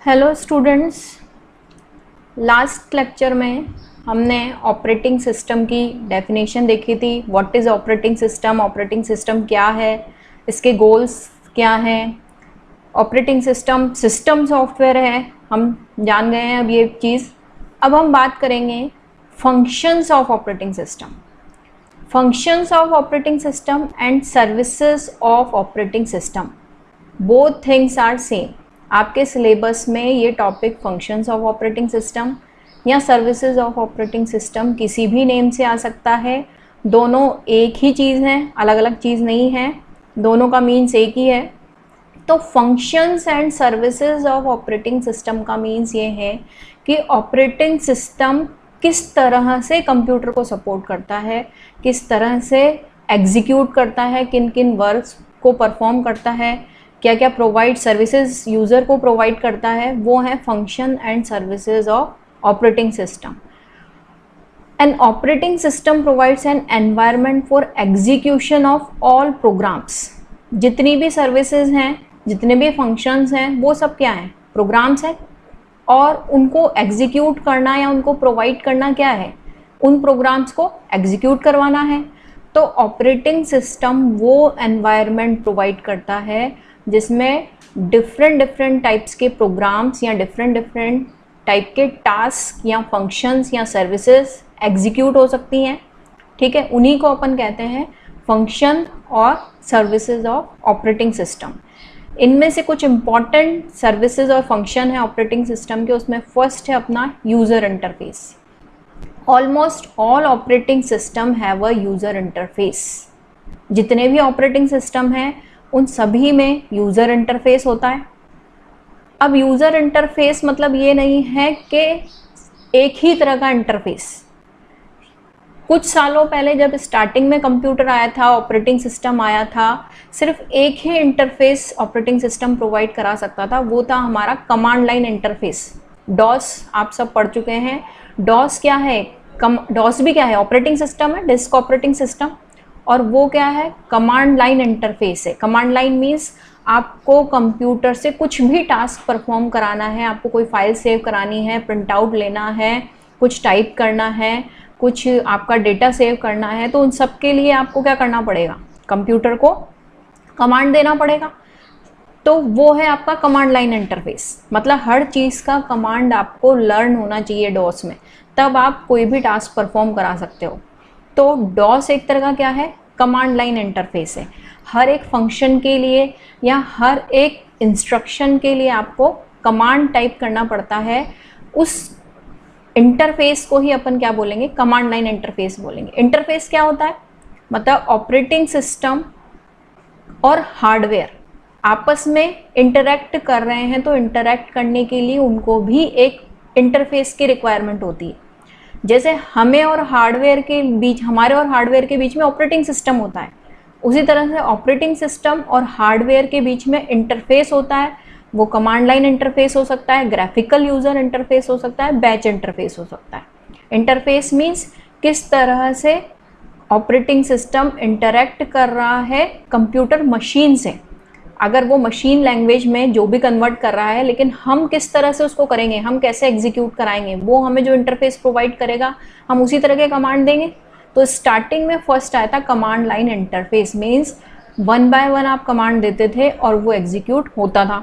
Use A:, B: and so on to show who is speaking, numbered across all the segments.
A: Hello students, last lecture में हमने operating system की डेफिनेशन देखी थी। व्हाट इज़ ऑपरेटिंग सिस्टम क्या है, इसके गोल्स क्या हैं। ऑपरेटिंग सिस्टम सॉफ्टवेयर है, हम जान गए हैं अब ये चीज़। अब हम बात करेंगे functions of operating system. Functions of operating system and services of operating system, both things are same. आपके सिलेबस में ये topic functions of operating system या सर्विसेज ऑफ ऑपरेटिंग सिस्टम किसी भी नेम से आ सकता है। दोनों एक ही चीज़ हैं, अलग अलग चीज़ नहीं है, दोनों का मीन्स एक ही है। तो functions and services of operating system का मीन्स ये है कि ऑपरेटिंग सिस्टम किस तरह से कंप्यूटर को सपोर्ट करता है, किस तरह से एग्जीक्यूट करता है, किन किन वर्क्स को परफॉर्म करता है, क्या क्या प्रोवाइड सर्विसेज यूज़र को प्रोवाइड करता है, वो है function and services of operating system. An operating system provides N environment for execution of all programmes. जितनी भी सर्विसेज हैं, जितने भी फंक्शंस हैं, वो सब क्या हैं? प्रोग्राम्स हैं। और उनको एग्जीक्यूट करना या उनको प्रोवाइड करना क्या है? उन प्रोग्राम्स को एग्जीक्यूट करवाना है। तो ऑपरेटिंग सिस्टम वो एनवायरनमेंट प्रोवाइड करता है जिसमें डिफरेंट टाइप्स के प्रोग्राम्स या डिफरेंट टाइप के टास्क या फंक्शंस या सर्विसेज एग्जीक्यूट हो सकती हैं। ठीक है, उन्हीं को अपन कहते हैं फंक्शन और सर्विसेज ऑफ ऑपरेटिंग सिस्टम। इनमें से कुछ इंपॉर्टेंट सर्विसेज और फंक्शन है ऑपरेटिंग सिस्टम के। उसमें फर्स्ट है अपना user interface. Almost all operating system have a user interface. जितने भी ऑपरेटिंग सिस्टम हैं उन सभी में यूज़र इंटरफेस होता है। अब यूज़र इंटरफेस मतलब ये नहीं है कि एक ही तरह का इंटरफेस। कुछ सालों पहले जब स्टार्टिंग में कंप्यूटर आया था, ऑपरेटिंग सिस्टम आया था, सिर्फ एक ही इंटरफेस ऑपरेटिंग सिस्टम प्रोवाइड करा सकता था, वो था हमारा कमांड लाइन इंटरफेस। डॉस आप सब पढ़ चुके हैं। डॉस क्या है? डॉस भी क्या है? ऑपरेटिंग सिस्टम है, डिस्क ऑपरेटिंग सिस्टम। और वो क्या है? कमांड लाइन इंटरफेस है। कमांड लाइन मीन्स आपको कंप्यूटर से कुछ भी टास्क परफॉर्म कराना है, आपको कोई फाइल सेव करानी है, प्रिंट आउट लेना है, कुछ टाइप करना है, कुछ आपका डेटा सेव करना है, तो उन सब के लिए आपको क्या करना पड़ेगा? कंप्यूटर को कमांड देना पड़ेगा। तो वो है आपका कमांड लाइन इंटरफेस। मतलब हर चीज़ का कमांड आपको लर्न होना चाहिए डॉस में, तब आप कोई भी टास्क परफॉर्म करा सकते हो। तो डॉस एक तरह का क्या है? कमांड लाइन इंटरफेस है। हर एक फंक्शन के लिए या हर एक इंस्ट्रक्शन के लिए आपको कमांड टाइप करना पड़ता है। उस इंटरफेस को ही अपन क्या बोलेंगे? कमांड लाइन इंटरफेस बोलेंगे। इंटरफेस क्या होता है? मतलब ऑपरेटिंग सिस्टम और हार्डवेयर आपस में इंटरैक्ट कर रहे हैं, तो इंटरैक्ट करने के लिए उनको भी एक इंटरफेस की रिक्वायरमेंट होती है। जैसे हमें और हार्डवेयर के बीच, हमारे और हार्डवेयर के बीच में ऑपरेटिंग सिस्टम होता है, उसी तरह से ऑपरेटिंग सिस्टम और हार्डवेयर के बीच में इंटरफेस होता है। वो कमांड लाइन इंटरफेस हो सकता है, ग्राफिकल यूज़र इंटरफेस हो सकता है, बैच इंटरफेस हो सकता है। इंटरफेस मीन्स किस तरह से ऑपरेटिंग सिस्टम इंटरैक्ट कर रहा है कंप्यूटर मशीन से। अगर वो मशीन लैंग्वेज में जो भी कन्वर्ट कर रहा है, लेकिन हम किस तरह से उसको करेंगे, हम कैसे एग्जीक्यूट कराएंगे, वो हमें जो इंटरफेस प्रोवाइड करेगा, हम उसी तरह के कमांड देंगे। तो स्टार्टिंग में फर्स्ट आया था command line interface, means 1 by 1 आप कमांड देते थे और वो एग्जीक्यूट होता था।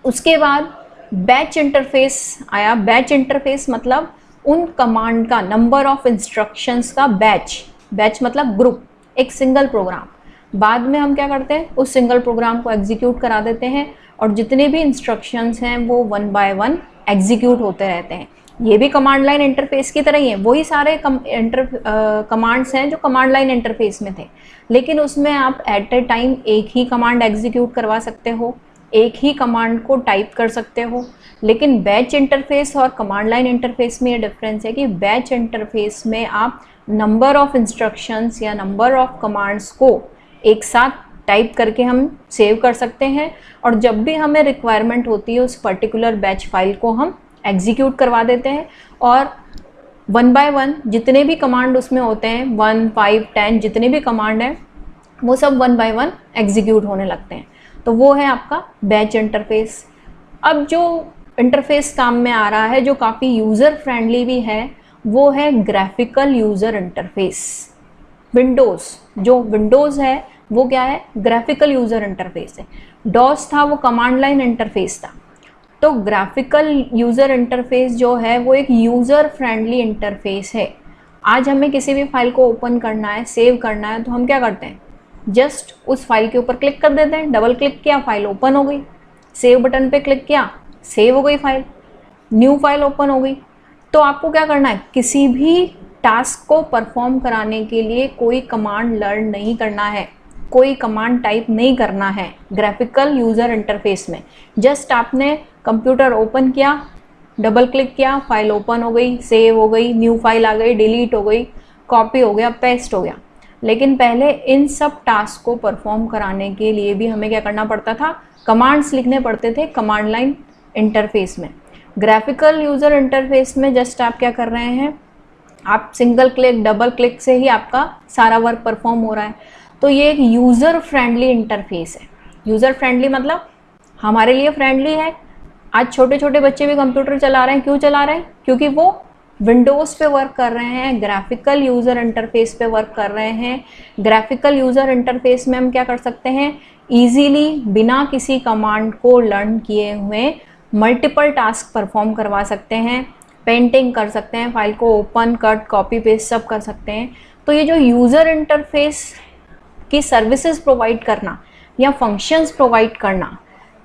A: उसके बाद बैच इंटरफेस आया। बैच इंटरफेस मतलब उन कमांड का, नंबर ऑफ इंस्ट्रक्शंस का बैच। बैच मतलब ग्रुप, एक सिंगल प्रोग्राम। बाद में हम क्या करते हैं? उस सिंगल प्रोग्राम को एग्जीक्यूट करा देते हैं और जितने भी इंस्ट्रक्शंस हैं वो 1 बाय 1 एग्जीक्यूट होते रहते हैं। ये भी कमांड लाइन इंटरफेस की तरह ही है। वही सारे कमांड्स हैं जो कमांड लाइन इंटरफेस में थे, लेकिन उसमें आप एट ए टाइम एक ही कमांड एग्जीक्यूट करवा सकते हो, एक ही कमांड को टाइप कर सकते हो। लेकिन बैच इंटरफेस और कमांड लाइन इंटरफेस में ये डिफरेंस है कि बैच इंटरफेस में आप नंबर ऑफ इंस्ट्रक्शंस या नंबर ऑफ कमांड्स को एक साथ टाइप करके हम सेव कर सकते हैं, और जब भी हमें रिक्वायरमेंट होती है उस पर्टिकुलर बैच फाइल को हम एग्जीक्यूट करवा देते हैं। और 1 बाय 1 जितने भी कमांड उसमें होते हैं, 1, 5, 10 जितने भी कमांड हैं, वो सब 1 बाय 1 एग्जीक्यूट होने लगते हैं। तो वो है आपका बैच इंटरफेस। अब जो इंटरफेस काम में आ रहा है जो काफ़ी यूज़र फ्रेंडली भी है, वो है ग्राफिकल यूज़र इंटरफेस। विंडोज़, जो विंडोज़ है वो क्या है, ग्राफिकल यूज़र इंटरफेस है। डॉस था वो कमांड लाइन इंटरफेस था। तो ग्राफिकल यूज़र इंटरफेस जो है वो एक यूज़र फ्रेंडली इंटरफेस है। आज हमें किसी भी फाइल को ओपन करना है, सेव करना है, तो हम क्या करते हैं, जस्ट उस फाइल के ऊपर क्लिक कर देते हैं, डबल क्लिक किया, फाइल ओपन हो गई, सेव बटन पे क्लिक किया, सेव हो गई फाइल, न्यू फाइल ओपन हो गई। तो आपको क्या करना है, किसी भी टास्क को परफॉर्म कराने के लिए कोई कमांड लर्न नहीं करना है, कोई कमांड टाइप नहीं करना है ग्राफिकल यूज़र इंटरफेस में। जस्ट आपने कंप्यूटर ओपन किया, डबल क्लिक किया, फाइल ओपन हो गई, सेव हो गई, न्यू फाइल आ गई, डिलीट हो गई, कॉपी हो गया, पेस्ट हो गया। लेकिन पहले इन सब टास्क को परफॉर्म कराने के लिए भी हमें क्या करना पड़ता था, कमांड्स लिखने पड़ते थे कमांड लाइन इंटरफेस में। ग्राफिकल यूज़र इंटरफेस में जस्ट आप क्या कर रहे हैं, आप सिंगल क्लिक डबल क्लिक से ही आपका सारा वर्क परफॉर्म हो रहा है। तो ये एक यूज़र फ्रेंडली इंटरफेस है। यूज़र फ्रेंडली मतलब हमारे लिए फ्रेंडली है। आज छोटे छोटे बच्चे भी कंप्यूटर चला रहे हैं, क्यों चला रहे हैं, क्योंकि वो विंडोज़ पे वर्क कर रहे हैं, ग्राफिकल यूज़र इंटरफेस पे वर्क कर रहे हैं। ग्राफिकल यूज़र इंटरफेस में हम क्या कर सकते हैं, ईजीली बिना किसी कमांड को लर्न किए हुए मल्टीपल टास्क परफॉर्म करवा सकते हैं, पेंटिंग कर सकते हैं, फाइल को ओपन कट कॉपी पेस्ट सब कर सकते हैं। तो ये जो यूज़र इंटरफेस की सर्विसेज प्रोवाइड करना या फंक्शंस प्रोवाइड करना,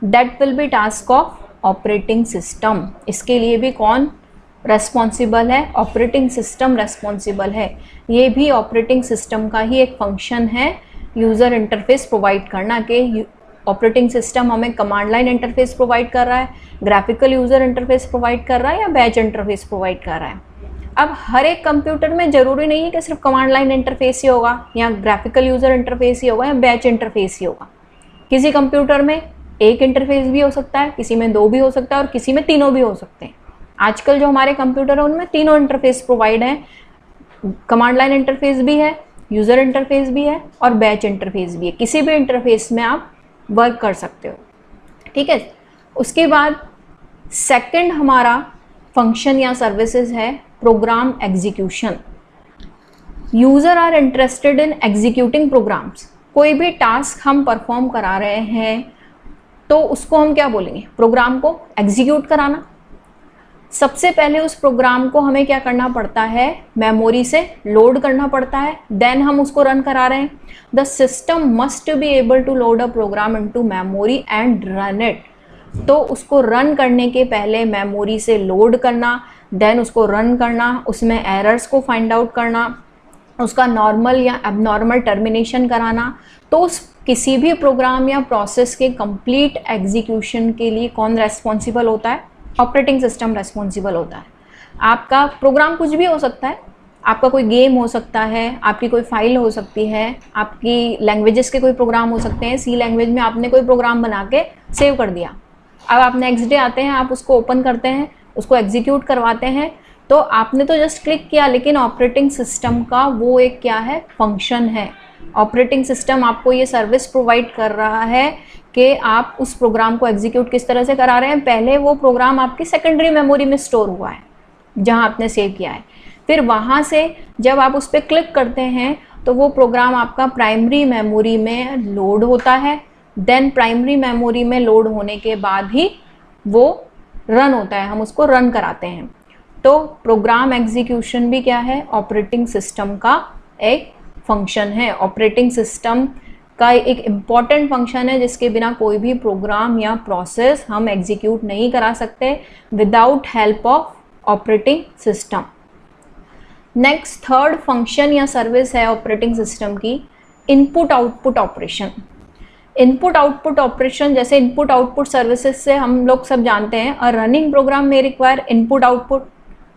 A: that will be task of operating system. इसके लिए भी कौन रेस्पॉन्सिबल है, ऑपरेटिंग सिस्टम रेस्पॉन्सिबल है। ये भी ऑपरेटिंग सिस्टम का ही एक फंक्शन है यूज़र इंटरफेस प्रोवाइड करना, कि ऑपरेटिंग सिस्टम हमें कमांड लाइन इंटरफेस प्रोवाइड कर रहा है, ग्राफिकल यूज़र इंटरफेस प्रोवाइड कर रहा है या बैच इंटरफेस प्रोवाइड कर रहा है। अब हर एक कंप्यूटर में ज़रूरी नहीं है कि सिर्फ कमांड लाइन इंटरफेस ही होगा या ग्राफिकल यूज़र इंटरफेस ही होगा या बैच इंटरफेस ही होगा। किसी कंप्यूटर में एक इंटरफेस भी हो सकता है, किसी में दो भी हो सकता है और किसी में तीनों भी हो सकते हैं। आजकल जो हमारे कंप्यूटर है उनमें तीनों इंटरफेस प्रोवाइड हैं, कमांड लाइन इंटरफेस भी है, यूज़र इंटरफेस भी है और बैच इंटरफेस भी है। किसी भी इंटरफेस में आप वर्क कर सकते हो, ठीक है। उसके बाद सेकंड हमारा फंक्शन या सर्विसेज है program execution. User are interested in executing programs. कोई भी टास्क हम परफॉर्म करा रहे हैं तो उसको हम क्या बोलेंगे, प्रोग्राम को एग्जीक्यूट कराना। सबसे पहले उस प्रोग्राम को हमें क्या करना पड़ता है, मेमोरी से लोड करना पड़ता है, देन हम उसको रन करा रहे हैं। The system must be able to load a program into memory and run it. तो उसको रन करने के पहले मेमोरी से लोड करना, देन उसको रन करना, उसमें एरर्स को फाइंड आउट करना, उसका नॉर्मल या एबनॉर्मल टर्मिनेशन कराना। तो उस किसी भी प्रोग्राम या प्रोसेस के कंप्लीट एग्जीक्यूशन के लिए कौन रेस्पॉन्सिबल होता है, ऑपरेटिंग सिस्टम रेस्पॉन्सिबल होता है। आपका प्रोग्राम कुछ भी हो सकता है, आपका कोई गेम हो सकता है, आपकी कोई फाइल हो सकती है, आपकी लैंग्वेजेस के कोई प्रोग्राम हो सकते हैं। सी लैंग्वेज में आपने कोई प्रोग्राम बना के सेव कर दिया, अब आप नेक्स्ट डे आते हैं, आप उसको ओपन करते हैं, उसको एग्जीक्यूट करवाते हैं, तो आपने तो जस्ट क्लिक किया, लेकिन ऑपरेटिंग सिस्टम का वो एक क्या है, फंक्शन है। ऑपरेटिंग सिस्टम आपको ये सर्विस प्रोवाइड कर रहा है कि आप उस प्रोग्राम को एग्जीक्यूट किस तरह से करा रहे हैं। पहले वो प्रोग्राम आपकी सेकेंडरी मेमोरी में स्टोर हुआ है जहां आपने सेव किया है, फिर वहां से जब आप उस पर क्लिक करते हैं तो वो प्रोग्राम आपका प्राइमरी मेमोरी में लोड होता है। देन प्राइमरी मेमोरी में लोड होने के बाद ही वो रन होता है, हम उसको रन कराते हैं। तो प्रोग्राम एग्जीक्यूशन भी क्या है, ऑपरेटिंग सिस्टम का एक फंक्शन है। ऑपरेटिंग सिस्टम का एक इम्पॉर्टेंट फंक्शन है जिसके बिना कोई भी प्रोग्राम या प्रोसेस हम एग्जीक्यूट नहीं करा सकते without help of operating system. Next third function या सर्विस है ऑपरेटिंग सिस्टम की, input output operation. Input output operation जैसे इनपुट आउटपुट सर्विसेज से हम लोग सब जानते हैं, अ रनिंग प्रोग्राम में रिक्वायर इनपुट आउटपुट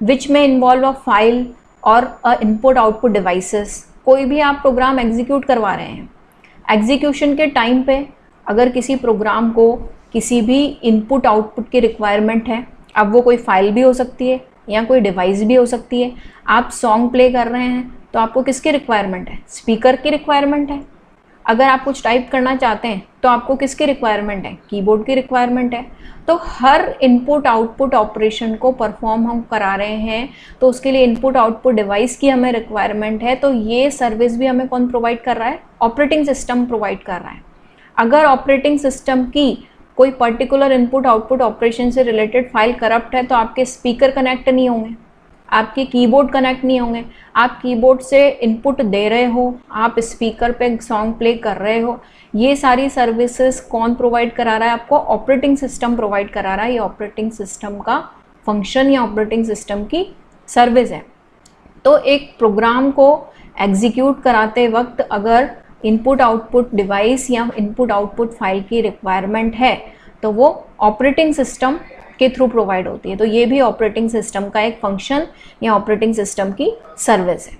A: विच में इन्वॉल्व अ फाइल और अ इनपुट आउटपुट डिवाइसेस। कोई भी आप प्रोग्राम एग्जीक्यूट करवा रहे हैं, एग्जीक्यूशन के टाइम पे अगर किसी प्रोग्राम को किसी भी इनपुट आउटपुट की रिक्वायरमेंट है, अब वो कोई फाइल भी हो सकती है या कोई डिवाइस भी हो सकती है। आप सॉन्ग प्ले कर रहे हैं तो आपको किसकी रिक्वायरमेंट है, स्पीकर की रिक्वायरमेंट है। अगर आप कुछ टाइप करना चाहते हैं तो आपको किसकी रिक्वायरमेंट है, कीबोर्ड की रिक्वायरमेंट है। तो हर इनपुट आउटपुट ऑपरेशन को परफॉर्म हम करा रहे हैं तो उसके लिए इनपुट आउटपुट डिवाइस की हमें रिक्वायरमेंट है। तो ये सर्विस भी हमें कौन प्रोवाइड कर रहा है, ऑपरेटिंग सिस्टम प्रोवाइड कर रहा है। अगर ऑपरेटिंग सिस्टम की कोई पर्टिकुलर इनपुट आउटपुट ऑपरेशन से रिलेटेड फाइल करप्ट है तो आपके स्पीकर कनेक्ट नहीं होंगे, आपके कीबोर्ड कनेक्ट नहीं होंगे। आप कीबोर्ड से इनपुट दे रहे हो, आप स्पीकर पे सॉन्ग प्ले कर रहे हो, ये सारी सर्विसेज कौन प्रोवाइड करा रहा है आपको, ऑपरेटिंग सिस्टम प्रोवाइड करा रहा है। ये ऑपरेटिंग सिस्टम का फंक्शन या ऑपरेटिंग सिस्टम की सर्विस है। तो एक प्रोग्राम को एग्जीक्यूट कराते वक्त अगर इनपुट आउटपुट डिवाइस या इनपुट आउटपुट फाइल की रिक्वायरमेंट है तो वो ऑपरेटिंग सिस्टम के थ्रू प्रोवाइड होती है। तो ये भी ऑपरेटिंग सिस्टम का एक फंक्शन या ऑपरेटिंग सिस्टम की सर्विस है।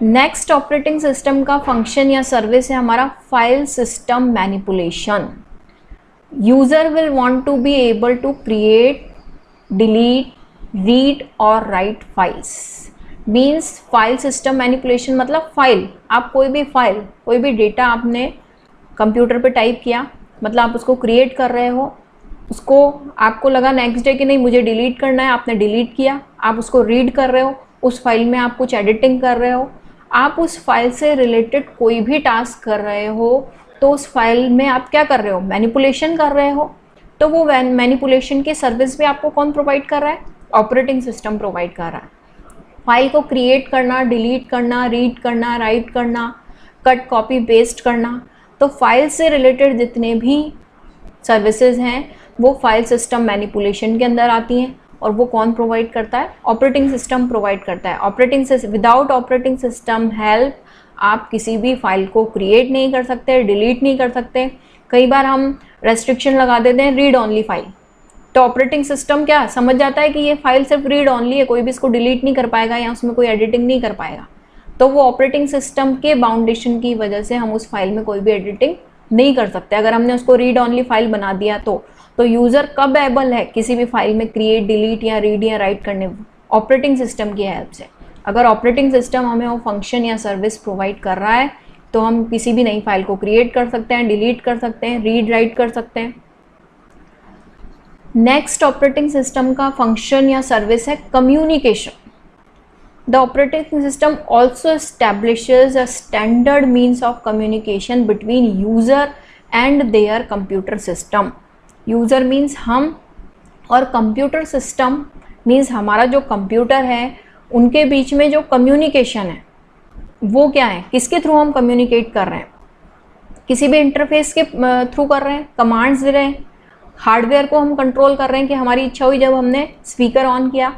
A: नेक्स्ट ऑपरेटिंग सिस्टम का फंक्शन या सर्विस है हमारा file system manipulation. User will want to be able to create, delete, read और write files. Means file system manipulation मतलब फाइल, आप कोई भी डेटा आपने कंप्यूटर पे टाइप किया, मतलब आप उसको क्रिएट कर रहे हो, उसको आपको लगा नेक्स्ट डे कि नहीं मुझे डिलीट करना है, आपने डिलीट किया। आप उसको रीड कर रहे हो, उस फाइल में आप कुछ एडिटिंग कर रहे हो, आप उस फाइल से रिलेटेड कोई भी टास्क कर रहे हो तो उस फाइल में आप क्या कर रहे हो, मैनिपुलेशन कर रहे हो। तो वो मैनिपुलेशन की सर्विस भी आपको कौन प्रोवाइड कर रहा है, ऑपरेटिंग सिस्टम प्रोवाइड कर रहा है। फाइल को क्रिएट करना, डिलीट करना, रीड करना, राइट करना, कट कॉपी पेस्ट करना, तो फाइल से रिलेटेड जितने भी सर्विसेज हैं वो फाइल सिस्टम मैनिपुलेशन के अंदर आती हैं। और वो कौन प्रोवाइड करता है, ऑपरेटिंग सिस्टम प्रोवाइड करता है। विदाउट ऑपरेटिंग सिस्टम हेल्प आप किसी भी फाइल को क्रिएट नहीं कर सकते, डिलीट नहीं कर सकते। कई बार हम रेस्ट्रिक्शन लगा देते हैं रीड ऑनली फाइल, तो ऑपरेटिंग सिस्टम क्या समझ जाता है कि ये फाइल सिर्फ रीड ऑनली है, कोई भी इसको डिलीट नहीं कर पाएगा या उसमें कोई एडिटिंग नहीं कर पाएगा। तो वो ऑपरेटिंग सिस्टम के बाउंडेशन की वजह से हम उस फाइल में कोई भी एडिटिंग नहीं कर सकते। अगर हमने उसको रीड ऑनली फाइल बना दिया तो यूज़र कब एबल है किसी भी फाइल में क्रिएट, डिलीट या रीड या राइट करने, ऑपरेटिंग सिस्टम की हेल्प से। अगर ऑपरेटिंग सिस्टम हमें वो फंक्शन या सर्विस प्रोवाइड कर रहा है तो हम किसी भी नई फाइल को क्रिएट कर सकते हैं, डिलीट कर सकते हैं, रीड राइट कर सकते हैं। नेक्स्ट ऑपरेटिंग सिस्टम का फंक्शन या सर्विस है communication. The operating system also establishes a standard means of communication between user and there computer system. User means हम और कंप्यूटर सिस्टम मीन्स हमारा जो कंप्यूटर है, उनके बीच में जो कम्युनिकेशन है वो क्या है, किसके थ्रू हम कम्युनिकेट कर रहे हैं, किसी भी इंटरफेस के थ्रू कर रहे हैं, कमांड्स दे रहे हैं। हार्डवेयर को हम कंट्रोल कर रहे हैं कि हमारी इच्छा हुई जब हमने स्पीकर ऑन किया,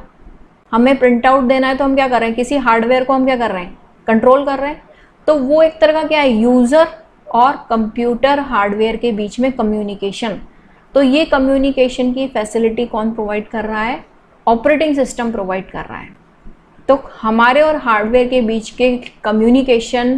A: हमें प्रिंट आउट देना है तो हम क्या कर रहे हैं, किसी हार्डवेयर को हम क्या कर रहे हैं, कंट्रोल कर रहे हैं। तो वो एक तरह का क्या है, यूज़र और कंप्यूटर हार्डवेयर के बीच में कम्युनिकेशन। तो ये कम्युनिकेशन की फैसिलिटी कौन प्रोवाइड कर रहा है, ऑपरेटिंग सिस्टम प्रोवाइड कर रहा है। तो हमारे और हार्डवेयर के बीच के कम्युनिकेशन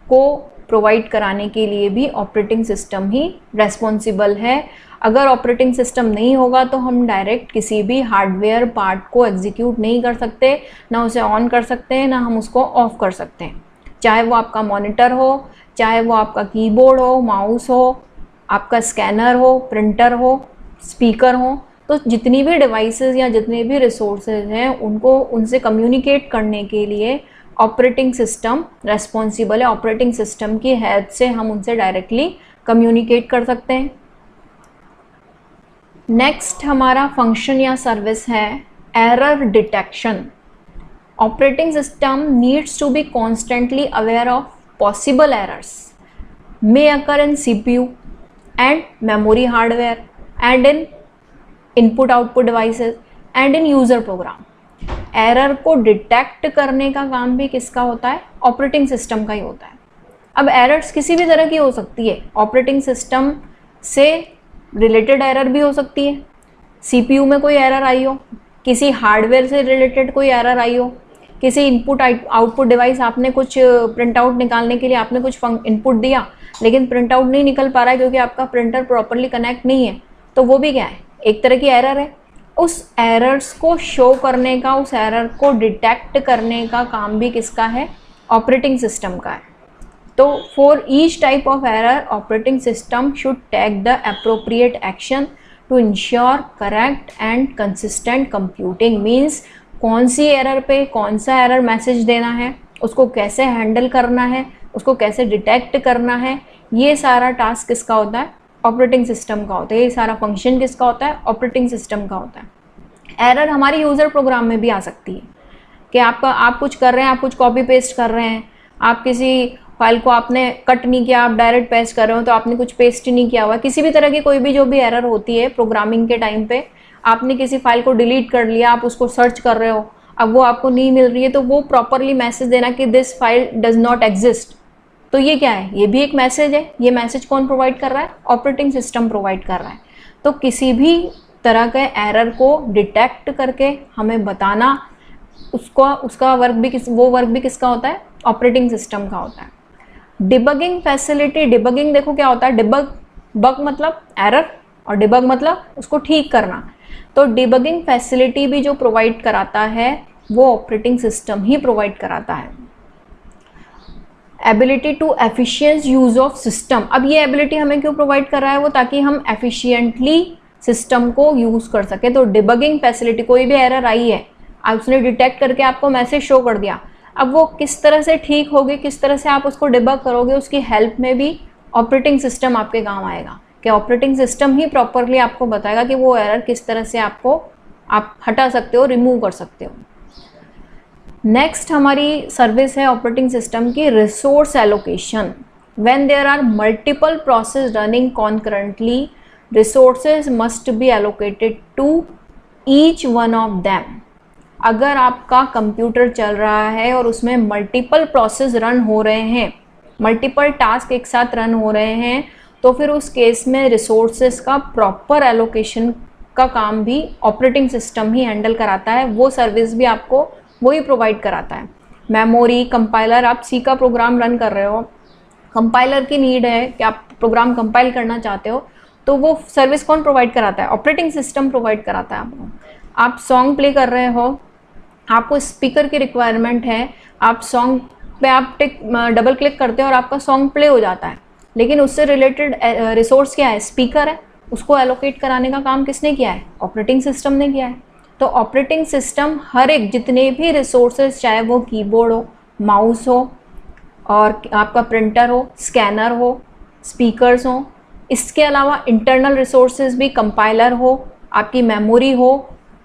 A: को प्रोवाइड कराने के लिए भी ऑपरेटिंग सिस्टम ही रेस्पॉन्सिबल है। अगर ऑपरेटिंग सिस्टम नहीं होगा तो हम डायरेक्ट किसी भी हार्डवेयर पार्ट को एग्जीक्यूट नहीं कर सकते, ना उसे ऑन कर सकते हैं, ना हम उसको ऑफ कर सकते हैं। चाहे वो आपका मॉनिटर हो, चाहे वो आपका कीबोर्ड हो, माउस हो, आपका स्कैनर हो, प्रिंटर हो, स्पीकर हो, तो जितनी भी डिवाइसेस या जितने भी रिसोर्सेज हैं उनको उनसे कम्युनिकेट करने के लिए ऑपरेटिंग सिस्टम रेस्पॉन्सिबल है। ऑपरेटिंग सिस्टम की हेल्प से हम उनसे डायरेक्टली कम्युनिकेट कर सकते हैं। नेक्स्ट हमारा फंक्शन या सर्विस है error detection. Operating system needs to be constantly aware of possible errors may occur in CPU and memory hardware and in input output devices and in user program। Error को detect करने का काम भी किसका होता है, operating system का ही होता है। अब एरर्स किसी भी तरह की हो सकती है, ऑपरेटिंग सिस्टम से रिलेटेड एरर भी हो सकती है, CPU में कोई एरर आई हो, किसी हार्डवेयर से रिलेटेड कोई एरर आई हो, किसी इनपुट आउटपुट डिवाइस आपने कुछ प्रिंट आउट निकालने के लिए आपने कुछ इनपुट दिया लेकिन प्रिंट आउट नहीं निकल पा रहा है क्योंकि आपका प्रिंटर प्रॉपरली कनेक्ट नहीं है, तो वो भी क्या है, एक तरह की एरर है। उस एरर्स को शो करने का, उस एरर को डिटेक्ट करने का काम भी किसका है, ऑपरेटिंग सिस्टम का है। तो for each type of error operating system should take the appropriate action to ensure correct and consistent computing. Means कौन सी एरर पे कौन सा एरर मैसेज देना है, उसको कैसे हैंडल करना है, उसको कैसे डिटेक्ट करना है, ये सारा टास्क किसका होता है, ऑपरेटिंग सिस्टम का होता है। ये सारा फंक्शन किसका होता है, ऑपरेटिंग सिस्टम का होता है। एरर हमारी यूज़र प्रोग्राम में भी आ सकती है कि आप कुछ कर रहे हैं, आप कुछ कॉपी पेस्ट कर रहे हैं, आप किसी फाइल को आपने कट नहीं किया, आप डायरेक्ट पेस्ट कर रहे हो, तो आपने कुछ पेस्ट ही नहीं किया हुआ। किसी भी तरह की कोई भी जो भी एरर होती है प्रोग्रामिंग के टाइम पे, आपने किसी फाइल को डिलीट कर लिया, आप उसको सर्च कर रहे हो, अब वो आपको नहीं मिल रही है, तो वो प्रॉपरली मैसेज देना कि this file does not exist. तो ये क्या है, ये भी एक मैसेज है। ये मैसेज कौन प्रोवाइड कर रहा है, ऑपरेटिंग सिस्टम प्रोवाइड कर रहा है। तो किसी भी तरह के एरर को डिटेक्ट करके हमें बताना, उसका वर्क भी वो वर्क भी किसका होता है, ऑपरेटिंग सिस्टम का होता है। डिबगिंग फैसिलिटी, डिबगिंग देखो क्या होता है, बग मतलब एरर और डिबग मतलब उसको ठीक करना। तो डिबगिंग फैसिलिटी भी जो प्रोवाइड कराता है वो ऑपरेटिंग सिस्टम ही प्रोवाइड कराता है। Ability to efficient use of system, अब ये एबिलिटी हमें क्यों प्रोवाइड कर रहा है वो, ताकि हम एफिशिएंटली सिस्टम को यूज कर सके। तो डिबगिंग फैसिलिटी, कोई भी एरर आई है, उसने डिटेक्ट करके आपको मैसेज शो कर दिया, अब वो किस तरह से ठीक होगी, किस तरह से आप उसको डिबग करोगे, उसकी हेल्प में भी ऑपरेटिंग सिस्टम आपके काम आएगा। कि ऑपरेटिंग सिस्टम ही प्रॉपरली आपको बताएगा कि वो एरर किस तरह से आप हटा सकते हो, रिमूव कर सकते हो। नेक्स्ट हमारी सर्विस है ऑपरेटिंग सिस्टम की resource allocation. When there are multiple process running concurrently, resources must be allocated to each one of them. अगर आपका कंप्यूटर चल रहा है और उसमें मल्टीपल प्रोसेस रन हो रहे हैं, मल्टीपल टास्क एक साथ रन हो रहे हैं, तो फिर उस केस में रिसोर्सेज का प्रॉपर एलोकेशन का काम भी ऑपरेटिंग सिस्टम ही हैंडल कराता है। वो सर्विस भी आपको वही प्रोवाइड कराता है। मेमोरी, कंपाइलर, आप सी का प्रोग्राम रन कर रहे हो, कंपाइलर की नीड है कि आप प्रोग्राम कंपाइल करना चाहते हो, तो वो सर्विस कौन प्रोवाइड कराता है, ऑपरेटिंग सिस्टम प्रोवाइड कराता है आपको। आप सॉन्ग प्ले कर रहे हो, आपको स्पीकर की रिक्वायरमेंट है, आप सॉन्ग पे आप डबल क्लिक करते हो और आपका सॉन्ग प्ले हो जाता है, लेकिन उससे रिलेटेड रिसोर्स क्या है, स्पीकर है। उसको एलोकेट कराने का काम किसने किया है, ऑपरेटिंग सिस्टम ने किया है। तो ऑपरेटिंग सिस्टम हर एक जितने भी रिसोर्सेज, चाहे वो कीबोर्ड हो, माउस हो, और आपका प्रिंटर हो, स्कैनर हो, स्पीकर्स हो, इसके अलावा इंटरनल रिसोर्सेज भी, कंपाइलर हो, आपकी मेमोरी हो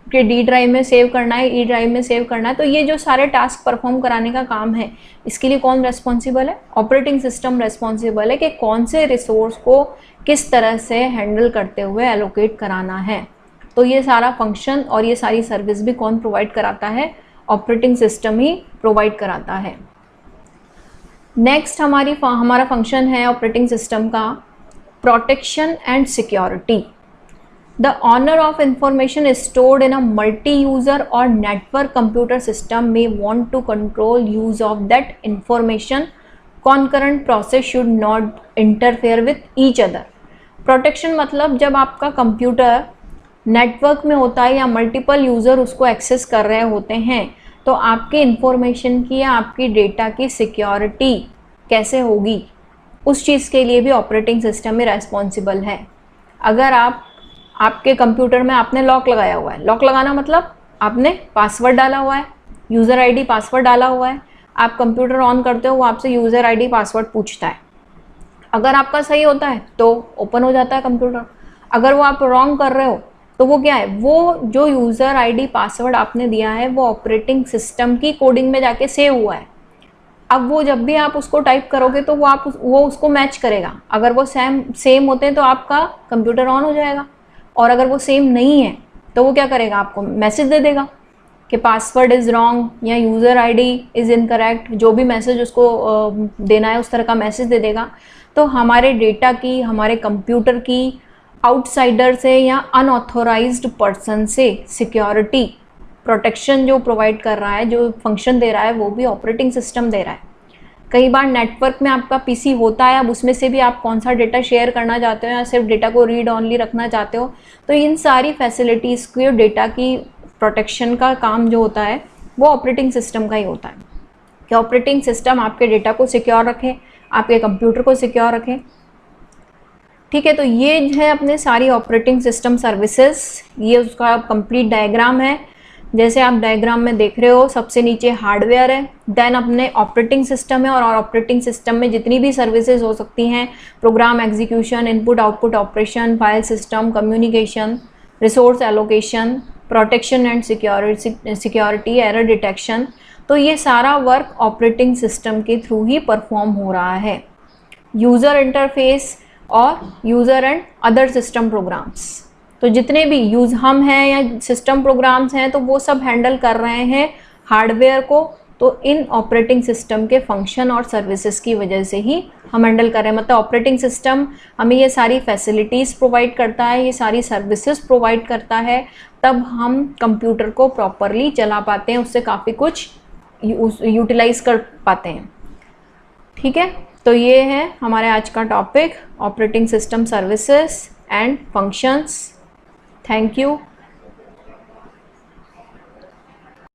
A: कि डी ड्राइव में सेव करना है, ई ड्राइव में सेव करना है, तो ये जो सारे टास्क परफॉर्म कराने का काम है, इसके लिए कौन रेस्पॉन्सिबल है, ऑपरेटिंग सिस्टम रेस्पॉन्सिबल है कि कौन से रिसोर्स को किस तरह से हैंडल करते हुए एलोकेट कराना है। तो ये सारा फंक्शन और ये सारी सर्विस भी कौन प्रोवाइड कराता है, ऑपरेटिंग सिस्टम ही प्रोवाइड कराता है। नेक्स्ट हमारा फंक्शन है ऑपरेटिंग सिस्टम का protection and security. The owner of information is stored in a multi-user or network computer system may want to control use of that information. Concurrent process should not interfere with each other. Protection मतलब जब आपका computer network में होता है या multiple user उसको access कर रहे होते हैं, तो आपके इंफॉर्मेशन की या आपकी डेटा की सिक्योरिटी कैसे होगी, उस चीज़ के लिए भी ऑपरेटिंग सिस्टम ही रेस्पॉन्सिबल है। अगर आपके कंप्यूटर में आपने लॉक लगाया हुआ है, लॉक लगाना मतलब आपने पासवर्ड डाला हुआ है, यूज़र आईडी पासवर्ड डाला हुआ है, आप कंप्यूटर ऑन करते हो, वो आपसे यूज़र आईडी पासवर्ड पूछता है। अगर आपका सही होता है तो ओपन हो जाता है कंप्यूटर, अगर वो आप रॉन्ग कर रहे हो तो वो क्या है, वो जो यूज़र आईडी पासवर्ड आपने दिया है वो ऑपरेटिंग सिस्टम की कोडिंग में जाके सेव हुआ है। अब वो जब भी आप उसको टाइप करोगे तो वो उसको मैच करेगा। अगर वो सेम होते हैं तो आपका कंप्यूटर ऑन हो जाएगा, और अगर वो सेम नहीं है तो वो क्या करेगा, आपको मैसेज दे देगा कि पासवर्ड इज़ रॉन्ग या यूज़र आईडी इज़ इनकरेक्ट। जो भी मैसेज उसको देना है उस तरह का मैसेज दे देगा। तो हमारे डेटा की, हमारे कंप्यूटर की आउटसाइडर से या अनऑथोराइज्ड पर्सन से सिक्योरिटी प्रोटेक्शन जो प्रोवाइड कर रहा है, जो फंक्शन दे रहा है, वो भी ऑपरेटिंग सिस्टम दे रहा है। कई बार नेटवर्क में आपका पीसी होता है, अब उसमें से भी आप कौन सा डेटा शेयर करना चाहते हो या सिर्फ डेटा को रीड ऑनली रखना चाहते हो, तो इन सारी फैसिलिटीज़ को, डेटा की प्रोटेक्शन का काम जो होता है वो ऑपरेटिंग सिस्टम का ही होता है कि ऑपरेटिंग सिस्टम आपके डेटा को सिक्योर रखे, आपके कंप्यूटर को सिक्योर रखें। ठीक है, तो ये है अपने सारी ऑपरेटिंग सिस्टम सर्विसेज, ये उसका कंप्लीट डायग्राम है। जैसे आप डायग्राम में देख रहे हो, सबसे नीचे हार्डवेयर है, देन अपने ऑपरेटिंग सिस्टम है, और ऑपरेटिंग सिस्टम में जितनी भी सर्विसेज हो सकती हैं, program execution, input output operation, file system, communication, resource allocation, protection and security, error detection, तो ये सारा वर्क ऑपरेटिंग सिस्टम के थ्रू ही परफॉर्म हो रहा है। यूज़र इंटरफेस और user and other system programs, तो जितने भी हम हैं या सिस्टम प्रोग्राम्स हैं, तो वो सब हैंडल कर रहे हैं हार्डवेयर को। तो इन ऑपरेटिंग सिस्टम के फंक्शन और सर्विसेज की वजह से ही हम हैंडल कर रहे हैं। मतलब ऑपरेटिंग सिस्टम हमें ये सारी फैसिलिटीज़ प्रोवाइड करता है, ये सारी सर्विसेज प्रोवाइड करता है, तब हम कंप्यूटर को प्रॉपरली चला पाते हैं, उससे काफ़ी कुछ यूटिलाइज कर पाते हैं। ठीक है, तो ये है हमारे आज का topic, operating system services and functions. Thank you.